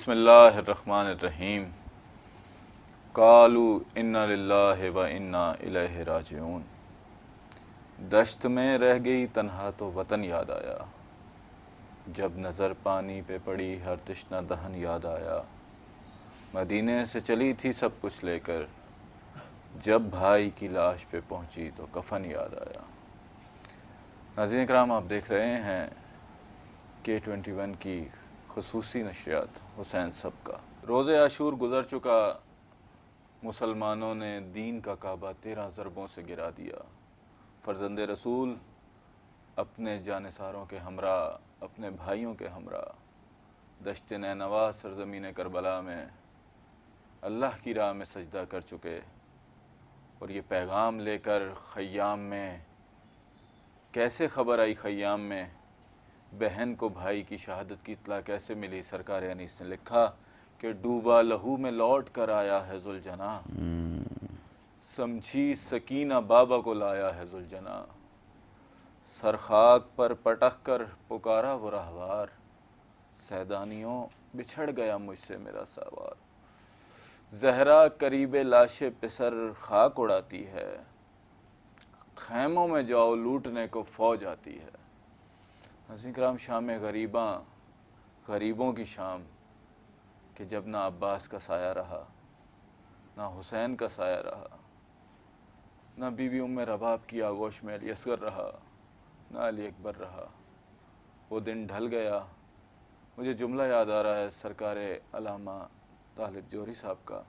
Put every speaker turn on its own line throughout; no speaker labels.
بسم اللہ الرحمن الرحیم قالوا انا للہ و انا الیہ راجعون۔ دشت میں رہ گئی تنہا تو وطن یاد آیا، جب نظر پانی پہ پڑی ہر تشنہ دہن یاد آیا۔ مدینے سے چلی تھی سب کچھ لے کر، جب بھائی کی لاش پہ پہنچی تو کفن یاد آیا۔ ناظرین کرام، آپ دیکھ رہے ہیں K21 کی خصوصی نشریات حسین سب کا۔ روز عاشور گزر چکا، مسلمانوں نے دین کا کعبہ 13 ضربوں سے گرا دیا۔ فرزند رسول اپنے جانثاروں کے ہمراہ، اپنے بھائیوں کے ہمراہ دشت نینوا سرزمین کربلا میں اللہ کی راہ میں سجدہ کر چکے، اور یہ پیغام لے کر خیام میں کیسے خبر آئی؟ خیام میں بہن کو بھائی کی شہادت کی اطلاع کیسے ملی؟ سرکار انیس نے لکھا کہ ڈوبا لہو میں لوٹ کر آیا ہے ذوالجناح، سمجھی سکینہ بابا کو لایا ہے ذوالجناح، سرخاک پر پٹک کر پکارا وہ راہوار، سیدانیوں بچھڑ گیا مجھ سے میرا سوار، زہرا قریب لاش پسر خاک اڑاتی ہے، خیموں میں جاؤ لوٹنے کو فوج آتی ہے۔ ناظرین کرام، شام غریبوں کی شام، کہ جب نہ عباس کا سایہ رہا، نہ حسین کا سایہ رہا، نہ بی بی ام رباب کی آغوش میں علی اصغر رہا، نہ علی اکبر رہا۔ وہ دن ڈھل گیا۔ مجھے جملہ یاد آ رہا ہے سرکار علامہ طالب جوہری صاحب کا۔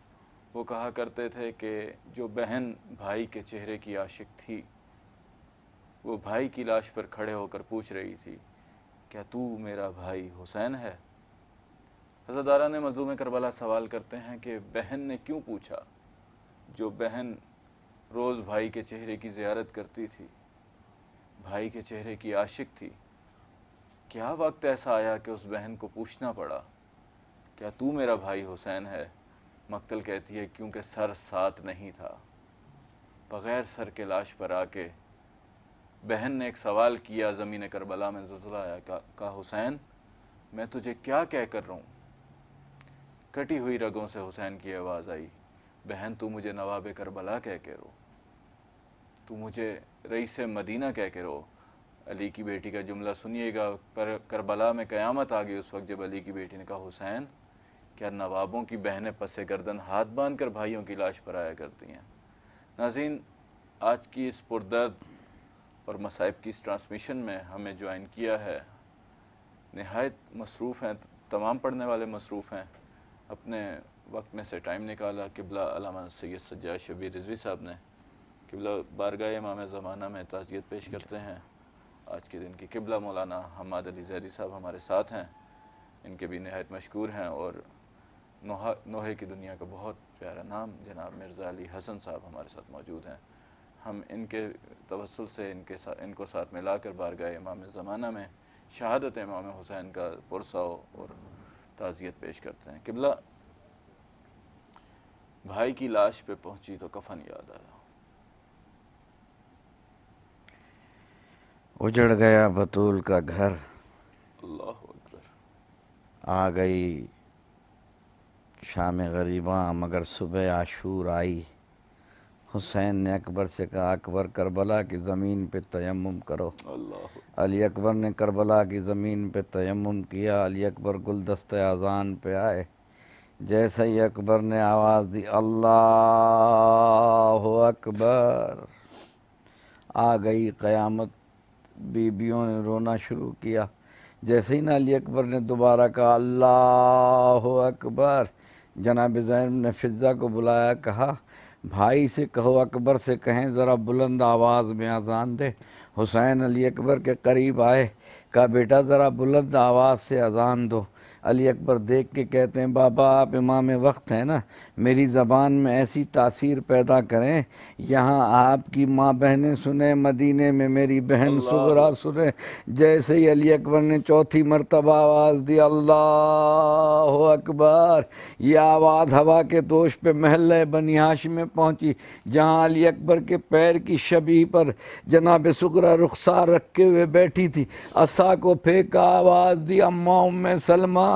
وہ کہا کرتے تھے کہ جو بہن بھائی کے چہرے کی عاشق تھی، وہ بھائی کی لاش پر کھڑے ہو کر پوچھ رہی تھی، کیا تو میرا بھائی حسین ہے؟ عزاداران مظلوم کربلا سوال کرتے ہیں کہ بہن نے کیوں پوچھا؟ جو بہن روز بھائی کے چہرے کی زیارت کرتی تھی، بھائی کے چہرے کی عاشق تھی، کیا وقت ایسا آیا کہ اس بہن کو پوچھنا پڑا، کیا تو میرا بھائی حسین ہے؟ مقتل کہتی ہے کیونکہ سر ساتھ نہیں تھا۔ بغیر سر کے لاش پر آ کے بہن نے ایک سوال کیا، زمین کربلا میں زلزلہ آیا، کہا حسین میں تجھے کیا کہہ کر رہوں؟ کٹی ہوئی رگوں سے حسین کی آواز آئی، بہن تو مجھے نواب کربلا کہہ کے رو، تو مجھے رئیس مدینہ کہہ کے رو۔ علی کی بیٹی کا جملہ سنیے گا، پر کربلا میں قیامت آ گئی اس وقت جب علی کی بیٹی نے کہا حسین کیا نوابوں کی بہنیں پس گردن ہاتھ باندھ کر بھائیوں کی لاش پر آیا کرتی ہیں؟ ناظرین، آج کی اس پردرد اور مصائب کی اس ٹرانسمیشن میں ہمیں جوائن کیا ہے، نہایت مصروف ہیں، تمام پڑھنے والے مصروف ہیں، اپنے وقت میں سے ٹائم نکالا قبلہ علامہ سید سجاد شبیر رضوی صاحب نے۔ قبلہ بارگاہ امام زمانہ میں تعزیت پیش کرتے ہیں آج کے دن کی۔ قبلہ مولانا حماد علی زیدی صاحب ہمارے ساتھ ہیں، ان کے بھی نہایت مشکور ہیں، اور نوحے کی دنیا کا بہت پیارا نام جناب مرزا علی حسن صاحب ہمارے ساتھ موجود ہیں۔ ہم ان کے توسل سے ان کو ساتھ ملا کر بارگاہ امام زمانہ میں شہادت امام حسین کا پرساؤ اور تعزیت پیش کرتے ہیں۔ قبلہ، بھائی کی لاش پہ پہنچی تو کفن یاد آیا۔
اجڑ گیا بطول کا گھر،
اللہ اکبر۔
آ گئی شام غریباں مگر صبح عاشور آئی۔ حسین نے اکبر سے کہا اکبر کربلا کی زمین پہ تیمم کرو۔
اللہ
علی اکبر نے کربلا کی زمین پہ تیمم کیا۔ علی اکبر گلدستہ اذان پہ آئے، جیسے ہی اکبر نے آواز دی اللہ اکبر، آ گئی قیامت۔ بیبیوں نے رونا شروع کیا۔ جیسے ہی نا علی اکبر نے دوبارہ کہا اللہ اکبر، جناب زینب نے فضہ کو بلایا، کہا بھائی سے کہو اکبر سے کہیں ذرا بلند آواز میں اذان دے۔ حسین علی اکبر کے قریب آئے، کہا بیٹا ذرا بلند آواز سے اذان دو۔ علی اکبر دیکھ کے کہتے ہیں بابا آپ امام وقت ہیں نا، میری زبان میں ایسی تاثیر پیدا کریں یہاں آپ کی ماں بہنیں سنیں، مدینے میں میری بہن صغرا سنیں۔ جیسے ہی علی اکبر نے چوتھی مرتبہ آواز دی اللہ اکبر، یہ آواز ہوا کے دوش پہ محلہ بنی ہاشم میں پہنچی، جہاں علی اکبر کے پیر کی شبیہ پر جناب صغرا رخسار رکھے ہوئے بیٹھی تھی۔ عصا کو پھینکا، آواز دی اماں ام سلمہ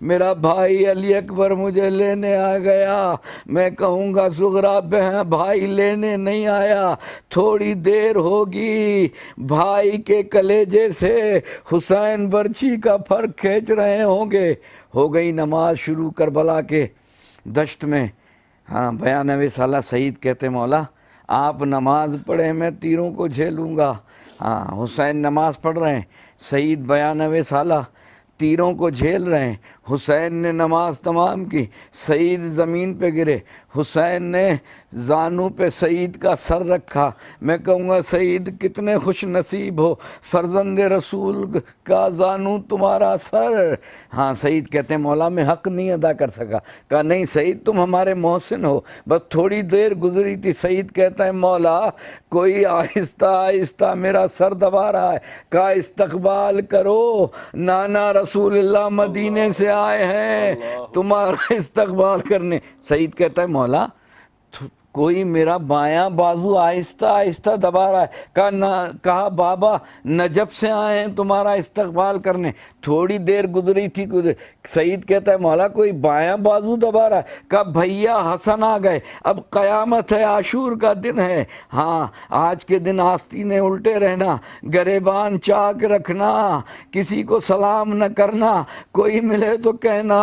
میرا بھائی علی اکبر مجھے لینے آ گیا، میں کہوں گا صغرا بہن بھائی لینے نہیں آیا، تھوڑی دیر ہوگی بھائی کے کلیجے سے حسین برچھی کا پھر کھینچ رہے ہوں گے۔ ہو گئی نماز شروع کربلا کے دشت میں۔ ہاں 92 سالہ سعید کہتے مولا آپ نماز پڑھیں میں تیروں کو جھیلوں گا۔ ہاں حسین نماز پڑھ رہے ہیں، سعید 92 سالہ تیروں کو جھیل رہے ہیں۔ حسین نے نماز تمام کی، سعید زمین پہ گرے، حسین نے زانو پہ سعید کا سر رکھا۔ میں کہوں گا سعید کتنے خوش نصیب ہو، فرزند رسول کا زانو تمہارا سر۔ ہاں سعید کہتے ہیں مولا میں حق نہیں ادا کر سکا۔ کہا نہیں سعید تم ہمارے محسن ہو، بس تھوڑی دیر گزری تھی۔ سعید کہتا ہے مولا کوئی آہستہ آہستہ میرا سر دبا رہا ہے۔ کہا استقبال کرو، نانا رسول اللہ مدینے سے آئے ہیں تمہارا استقبال کرنے۔ سعید کہتا ہے مولا کوئی میرا بایاں بازو آہستہ آہستہ دبا رہا ہے۔ کہا بابا نجف سے آئے ہیں تمہارا استقبال کرنے۔ تھوڑی دیر گزری تھی۔ سعید کہتا ہے مولا کوئی بایاں بازو دبا رہا ہے۔ کہا بھیا حسن آ گئے، اب قیامت ہے، عاشور کا دن ہے۔ ہاں آج کے دن آستینے الٹے رہنا، گریبان چاک رکھنا، کسی کو سلام نہ کرنا، کوئی ملے تو کہنا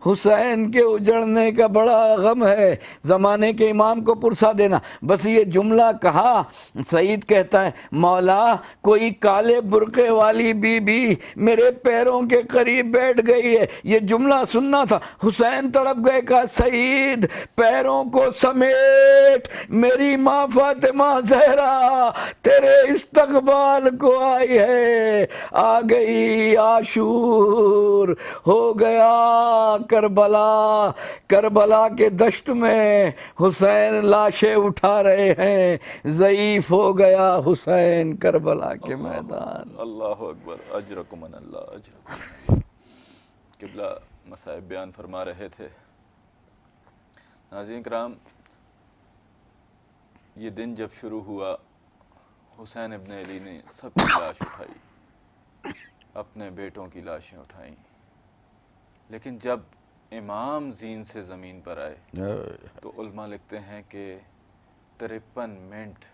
حسین کے اجڑنے کا بڑا غم ہے، زمانے کے امام کو پرسا دینا۔ بس یہ جملہ کہا، سعید کہتا ہے مولا کوئی کالے برقعے والی بی بی میرے پیروں کے قریب بیٹھ گئی ہے، یہ جملہ سننا تھا۔ حسین تڑپ گئے، کہا سعید پیروں کو سمیٹ، میری ماں فاطمہ زہرا تیرے استقبال کو آئی ہے، آ گئی عاشور، ہو گیا کربلا۔ کربلا کے دشت میں حسین لاشیں اٹھا رہے ہیں، ضعیف ہو گیا حسین کربلا کے میدان۔
اللہ اکبر، اجرکم من اللہ اجرکم۔ قبلہ مصائب بیان فرما رہے تھے۔ ناظرین کرام یہ دن جب شروع ہوا حسین ابن علی نے سب کی لاش اٹھائی، اپنے بیٹوں کی لاشیں اٹھائیں، لیکن جب امام زین سے زمین پر آئے تو علماء لکھتے ہیں کہ 53 منٹ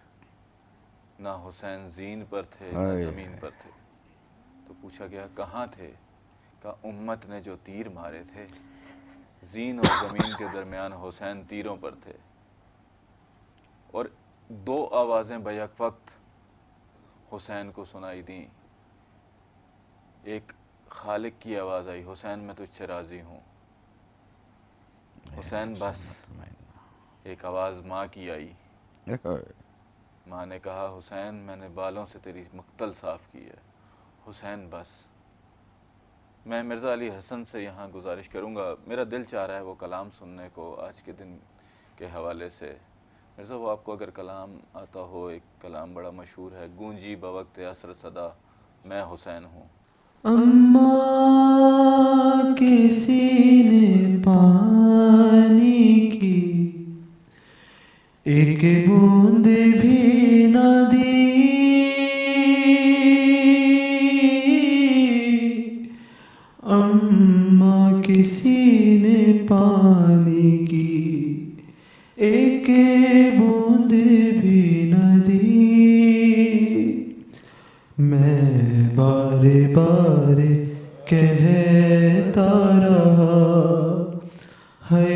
نہ حسین زین پر تھے نہ زمین پر تھے۔ تو پوچھا گیا کہاں تھے؟ کہا امت نے جو تیر مارے تھے، زین اور زمین کے درمیان حسین تیروں پر تھے۔ اور 2 آوازیں بیک وقت حسین کو سنائی دیں، ایک خالق کی آواز آئی حسین میں تجھ سے راضی ہوں، حسین بس۔ ایک آواز ماں کی آئی، ماں نے کہا حسین میں نے بالوں سے تیری مقتل صاف کی ہے، حسین بس۔ میں مرزا علی حسن سے یہاں گزارش کروں گا، میرا دل چاہ رہا ہے وہ کلام سننے کو آج کے دن کے حوالے سے۔ مرزا وہ آپ کو اگر کلام آتا ہو، ایک کلام بڑا مشہور ہے، گونجی بوقت عصر صدا میں حسین ہوں۔
اماں کے سینے پانی کی ایک بوند بھی نہ دی، اماں کے سینے پانی کی ایک بوند بھی نہ دی، میں بارے بارے کہتا رہا ہے،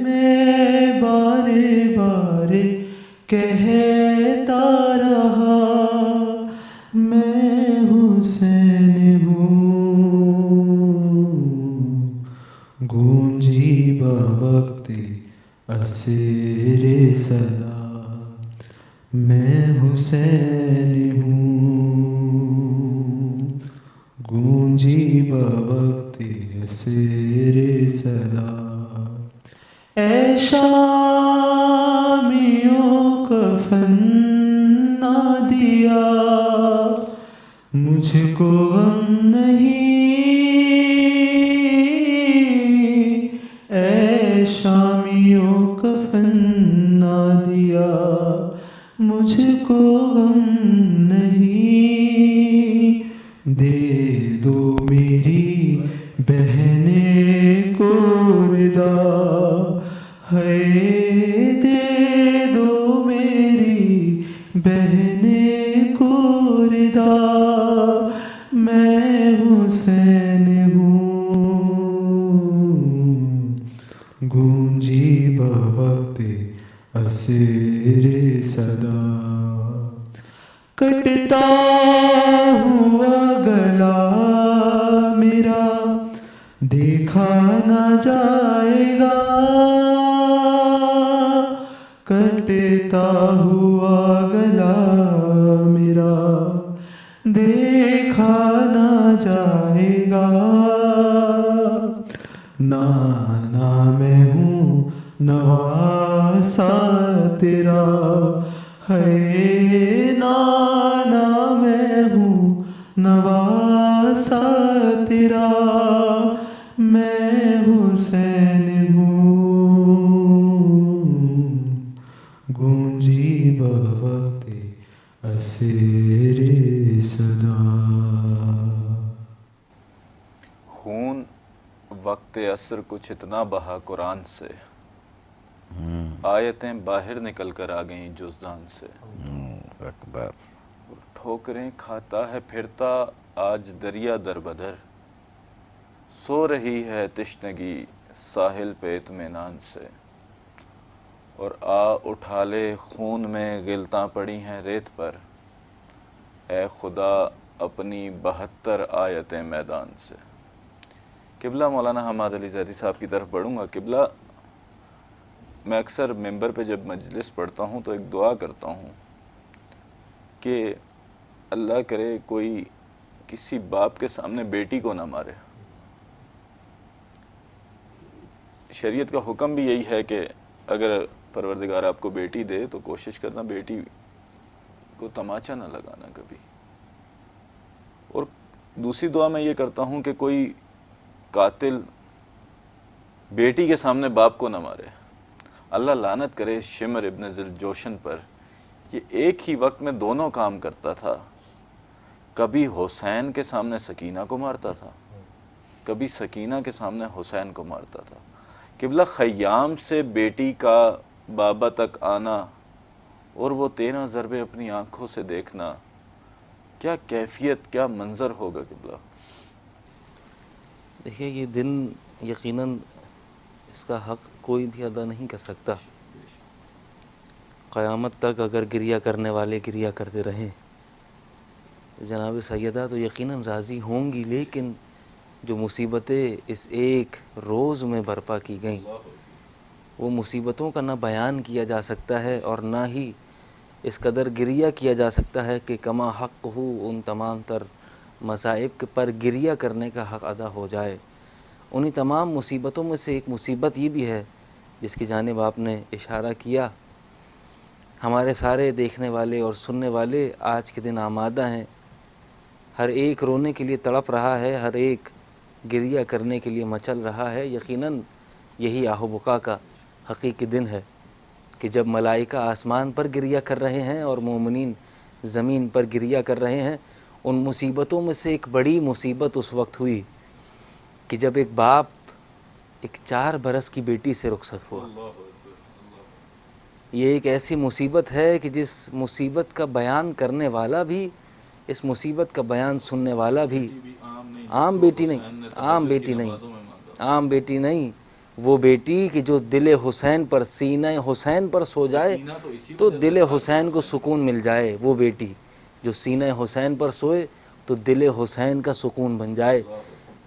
میں بارے بارے کہتا رہا، میں حسین ہوں، گونجی بوقت عصر صدا، میں حسین ہوں، گونجی بوقت عصر صدا، اے شامیوں کفن نہ دیا، مجھ کو غم نہیں، اے شامیوں کفن نہ دیا، مجھ کو غم نہیں، دے دو میری بہنے کو ردا ہے، دے دو میری بہنے کو ردا، میں حسین ہوں گونجی بوقت اسیر صدا، کٹتا ہوا گلا میرا دیکھا نہ جائے گا، کٹتا ہوا گلا میرا دیکھا نہ جائے گا، نانا میں ہوں نواسا تیرا ہے، نانا میں ہوں نواسا تیرا، میں حسین ہوں گونجی بوقت اسیر صدا۔
خون وقت عصر کچھ اتنا بہا قرآن سے، آیتیں باہر نکل کر آ گئیں جزدان سے،
اکبر
ٹھوکریں کھاتا ہے پھرتا آج دریا در بدر، سو رہی ہے تشنگی ساحل پہ اطمینان سے، اور آ اٹھا لے خون میں غلطاں پڑی ہیں ریت پر، اے خدا اپنی 72 آیتیں میدان سے۔ قبلہ مولانا حماد علی زیدی صاحب کی طرف بڑھوں گا۔ قبلہ، میں اکثر ممبر پہ جب مجلس پڑھتا ہوں تو ایک دعا کرتا ہوں کہ اللہ کرے کوئی کسی باپ کے سامنے بیٹی کو نہ مارے۔ شریعت کا حکم بھی یہی ہے کہ اگر پروردگار آپ کو بیٹی دے تو کوشش کرنا بیٹی کو تماچا نہ لگانا کبھی۔ اور دوسری دعا میں یہ کرتا ہوں کہ کوئی قاتل بیٹی کے سامنے باپ کو نہ مارے۔ اللہ لعنت کرے شمر ابن ذوالجوشن پر، یہ ایک ہی وقت میں دونوں کام کرتا تھا، کبھی حسین کے سامنے سکینہ کو مارتا تھا، کبھی سکینہ کے سامنے حسین کو مارتا تھا۔ قبلہ، خیام سے بیٹی کا بابا تک آنا اور وہ 13 ضربے اپنی آنکھوں سے دیکھنا، کیا کیفیت، کیا منظر ہوگا قبلہ۔
دیکھیے یہ دن یقیناً اس کا حق کوئی بھی ادا نہیں کر سکتا۔ قیامت تک اگر گریہ کرنے والے گریہ کرتے رہیں جناب سیدہ تو یقیناً راضی ہوں گی، لیکن جو مصیبتیں اس ایک روز میں برپا کی گئیں وہ مصیبتوں کا نہ بیان کیا جا سکتا ہے اور نہ ہی اس قدر گریہ کیا جا سکتا ہے کہ کما حق ہو ان تمام تر مصائب پر گریہ کرنے کا حق ادا ہو جائے۔ انہی تمام مصیبتوں میں سے ایک مصیبت یہ بھی ہے جس کی جانب آپ نے اشارہ کیا۔ ہمارے سارے دیکھنے والے اور سننے والے آج کے دن آمادہ ہیں، ہر ایک رونے کے لیے تڑپ رہا ہے، ہر ایک گریہ کرنے کے لیے مچل رہا ہے۔ یقیناً یہی آہ و بکا کا حقیقی دن ہے کہ جب ملائکہ آسمان پر گریہ کر رہے ہیں اور مومنین زمین پر گریہ کر رہے ہیں۔ ان مصیبتوں میں سے ایک بڑی مصیبت اس وقت ہوئی کہ جب ایک باپ ایک 4 برس کی بیٹی سے رخصت ہوا۔ یہ ایک ایسی مصیبت ہے کہ جس مصیبت کا بیان کرنے والا بھی، اس مصیبت کا بیان سننے والا بھی عام بیٹی نہیں، عام بیٹی نہیں، وہ بیٹی کہ جو دل حسین پر، سینہ حسین پر سو جائے تو دل حسین کو سکون مل جائے، وہ بیٹی جو سینہ حسین پر سوئے تو دل حسین کا سکون بن جائے،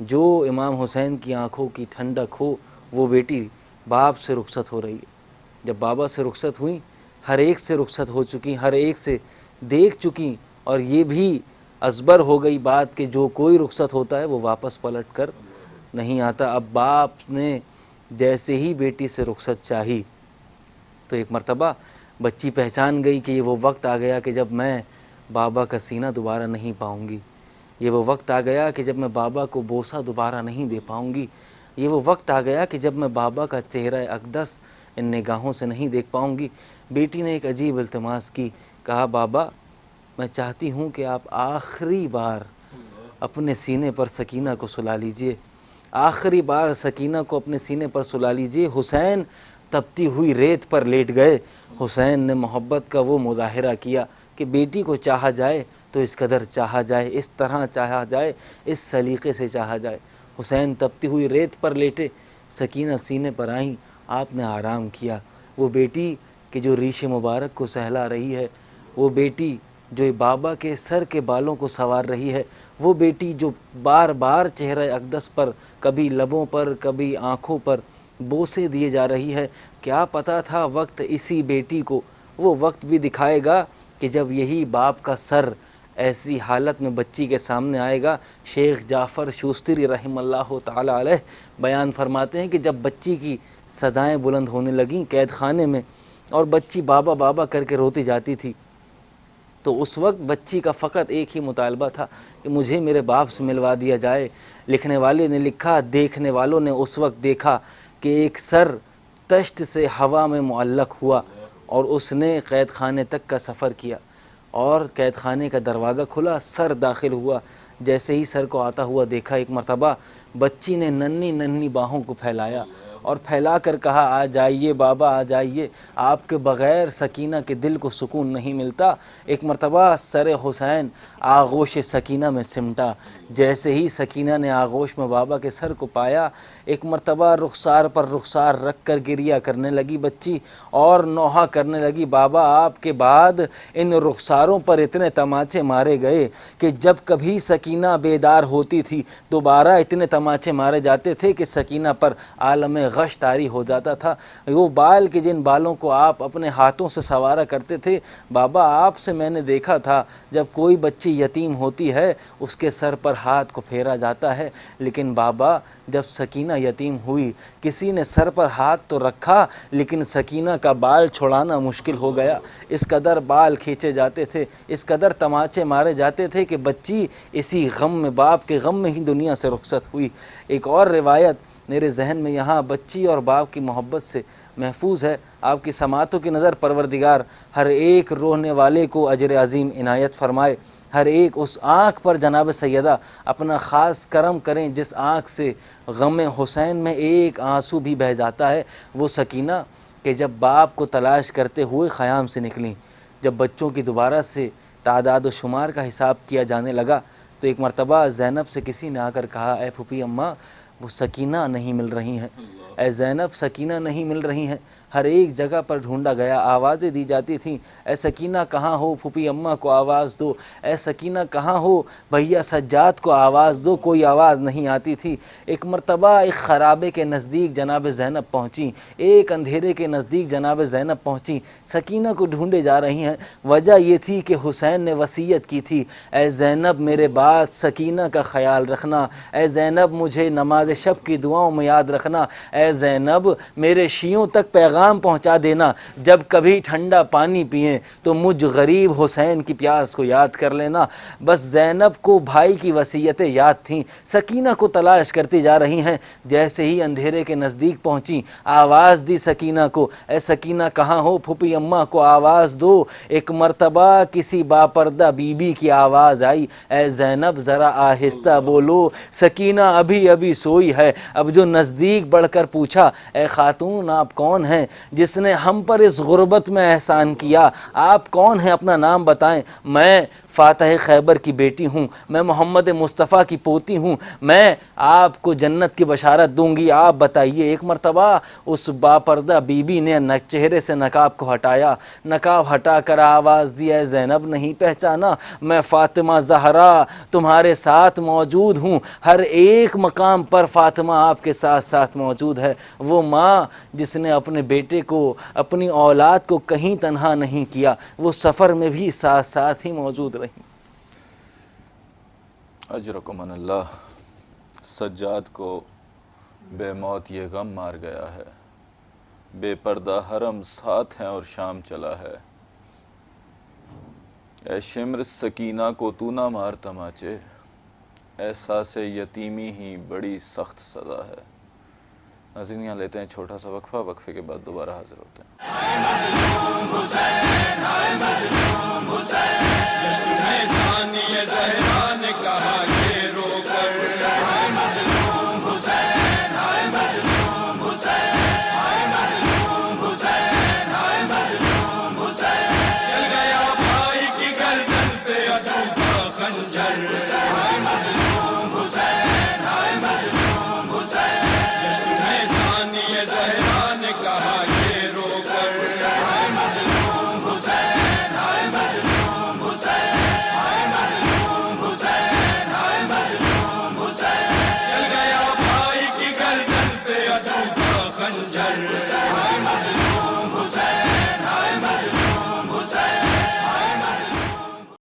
جو امام حسین کی آنکھوں کی ٹھنڈک ہو، وہ بیٹی باپ سے رخصت ہو رہی ہے۔ جب بابا سے رخصت ہوئیں، ہر ایک سے رخصت ہو چکی، ہر ایک سے دیکھ چکی، اور یہ بھی ازبر ہو گئی بات کہ جو کوئی رخصت ہوتا ہے وہ واپس پلٹ کر نہیں آتا۔ اب باپ نے جیسے ہی بیٹی سے رخصت چاہی تو ایک مرتبہ بچی پہچان گئی کہ یہ وہ وقت آ گیا کہ جب میں بابا کا سینہ دوبارہ نہیں پاؤں گی، یہ وہ وقت آ گیا کہ جب میں بابا کو بوسہ دوبارہ نہیں دے پاؤں گی، یہ وہ وقت آ گیا کہ جب میں بابا کا چہرہ اقدس ان نگاہوں سے نہیں دیکھ پاؤں گی۔ بیٹی نے ایک عجیب التماس کی، کہا بابا میں چاہتی ہوں کہ آپ آخری بار اپنے سینے پر سکینہ کو سلا لیجئے۔ آخری بار سکینہ کو اپنے سینے پر سلا لیجئے۔ حسین تپتی ہوئی ریت پر لیٹ گئے۔ حسین نے محبت کا وہ مظاہرہ کیا کہ بیٹی کو چاہا جائے تو اس قدر چاہا جائے، اس طرح چاہا جائے، اس سلیقے سے چاہا جائے۔ حسین تپتی ہوئی ریت پر لیٹے، سکینہ سینے پر آئیں، آپ نے آرام کیا۔ وہ بیٹی کہ جو ریش مبارک کو سہلا رہی ہے، وہ بیٹی جو بابا کے سر کے بالوں کو سنوار رہی ہے، وہ بیٹی جو بار بار چہرہ اقدس پر، کبھی لبوں پر، کبھی آنکھوں پر بوسے دیے جا رہی ہے، کیا پتہ تھا وقت اسی بیٹی کو وہ وقت بھی دکھائے گا کہ جب یہی باپ کا سر ایسی حالت میں بچی کے سامنے آئے گا۔ شیخ جعفر شوستری رحم اللہ تعالی علیہ بیان فرماتے ہیں کہ جب بچی کی صدائیں بلند ہونے لگیں قید خانے میں اور بچی بابا بابا کر کے روتی جاتی تھی، تو اس وقت بچی کا فقط ایک ہی مطالبہ تھا کہ مجھے میرے باپ سے ملوا دیا جائے۔ لکھنے والے نے لکھا، دیکھنے والوں نے اس وقت دیکھا کہ ایک سر تشت سے ہوا میں معلق ہوا اور اس نے قید خانے تک کا سفر کیا، اور قید خانے کا دروازہ کھلا، سر داخل ہوا۔ جیسے ہی سر کو آتا ہوا دیکھا، ایک مرتبہ بچی نے ننھی ننھی باہوں کو پھیلایا اور پھیلا کر کہا، آ جائیے بابا، آ جائیے، آپ کے بغیر سکینہ کے دل کو سکون نہیں ملتا۔ ایک مرتبہ سر حسین آغوش سکینہ میں سمٹا، جیسے ہی سکینہ نے آغوش میں بابا کے سر کو پایا، ایک مرتبہ رخسار پر رخسار رکھ کر گریہ کرنے لگی بچی اور نوحہ کرنے لگی، بابا آپ کے بعد ان رخساروں پر اتنے تماچے مارے گئے کہ جب کبھی سکینہ بیدار ہوتی تھی دوبارہ اتنے تماچے مارے جاتے تھے کہ سکینہ پر عالم غش طاری ہو جاتا تھا۔ وہ بال کہ جن بالوں کو آپ اپنے ہاتھوں سے سنوارا کرتے تھے، بابا آپ سے میں نے دیکھا تھا جب کوئی بچی یتیم ہوتی ہے اس کے سر پر ہاتھ کو پھیرا جاتا ہے، لیکن بابا جب سکینہ یتیم ہوئی کسی نے سر پر ہاتھ تو رکھا لیکن سکینہ کا بال چھڑانا مشکل ہو گیا۔ اس قدر بال کھینچے جاتے تھے، اس قدر تماچے مارے جاتے تھے کہ بچی اسی غم میں، باپ کے غم میں ہی دنیا سے رخصت ہوئی۔ ایک اور روایت میرے ذہن میں یہاں بچی اور باپ کی محبت سے محفوظ ہے۔ آپ کی سماعتوں کی نظر پروردگار ہر ایک رونے والے کو اجر عظیم عنایت فرمائے، ہر ایک اس آنکھ پر جناب سیدہ اپنا خاص کرم کریں جس آنکھ سے غم حسین میں ایک آنسو بھی بہہ جاتا ہے۔ وہ سکینہ کہ جب باپ کو تلاش کرتے ہوئے خیام سے نکلیں، جب بچوں کی دوبارہ سے تعداد و شمار کا حساب کیا جانے لگا تو ایک مرتبہ زینب سے کسی نے آ کر کہا، اے پھوپھی اماں وہ سکینہ نہیں مل رہی ہیں، اے زینب سکینہ نہیں مل رہی ہیں۔ ہر ایک جگہ پر ڈھونڈا گیا، آوازیں دی جاتی تھیں، اے سکینہ کہاں ہو، پھوپھی اماں کو آواز دو، اے سکینہ کہاں ہو، بھیا سجاد کو آواز دو، کوئی آواز نہیں آتی تھی۔ ایک مرتبہ ایک خرابے کے نزدیک جناب زینب پہنچیں، ایک اندھیرے کے نزدیک جناب زینب پہنچیں، سکینہ کو ڈھونڈے جا رہی ہیں۔ وجہ یہ تھی کہ حسین نے وصیت کی تھی، اے زینب میرے بعد سکینہ کا خیال رکھنا، اے زینب مجھے نماز شب کی دعاؤں میں یاد رکھنا، اے زینب میرے شیعوں تک پیغام پہنچا دینا، جب کبھی ٹھنڈا پانی پئیں تو مجھ غریب حسین کی پیاس کو یاد کر لینا۔ بس زینب کو بھائی کی وصیتیں یاد تھیں، سکینہ کو تلاش کرتی جا رہی ہیں۔ جیسے ہی اندھیرے کے نزدیک پہنچی آواز دی سکینہ کو، اے سکینہ کہاں ہو، پھوپھی اماں کو آواز دو۔ ایک مرتبہ کسی باپردہ بی بی کی آواز آئی، اے زینب ذرا آہستہ بولو، سکینہ ابھی ابھی سوئی ہے۔ اب جو نزدیک بڑھ کر پوچھا، اے خاتون آپ کون ہیں جس نے ہم پر اس غربت میں احسان کیا، آپ کون ہیں اپنا نام بتائیں۔ میں فاتح خیبر کی بیٹی ہوں، میں محمد مصطفیٰ کی پوتی ہوں، میں آپ کو جنت کی بشارت دوں گی، آپ بتائیے۔ ایک مرتبہ اس باپردہ بی بی نے چہرے سے نقاب کو ہٹایا، نقاب ہٹا کر آواز دی، اے زینب نہیں پہچانا، میں فاطمہ زہرا تمہارے ساتھ موجود ہوں، ہر ایک مقام پر فاطمہ آپ کے ساتھ ساتھ موجود ہے۔ وہ ماں جس نے اپنے بیٹے کو، اپنی اولاد کو کہیں تنہا نہیں کیا، وہ سفر میں بھی ساتھ ساتھ ہی موجود رہی۔
اجرکم من اللہ۔ سجاد کو بے موت یہ غم مار گیا ہے، بے پردہ حرم ساتھ ہیں اور شام چلا ہے۔ اے شمر سکینہ کو تو نہ مار تماچے، احساس یتیمی ہی بڑی سخت سزا ہے۔ ناظرین یہاں لیتے ہیں چھوٹا سا وقفہ، وقفے کے بعد دوبارہ حاضر ہوتے ہیں۔
کہا کہ رو کر نے کہا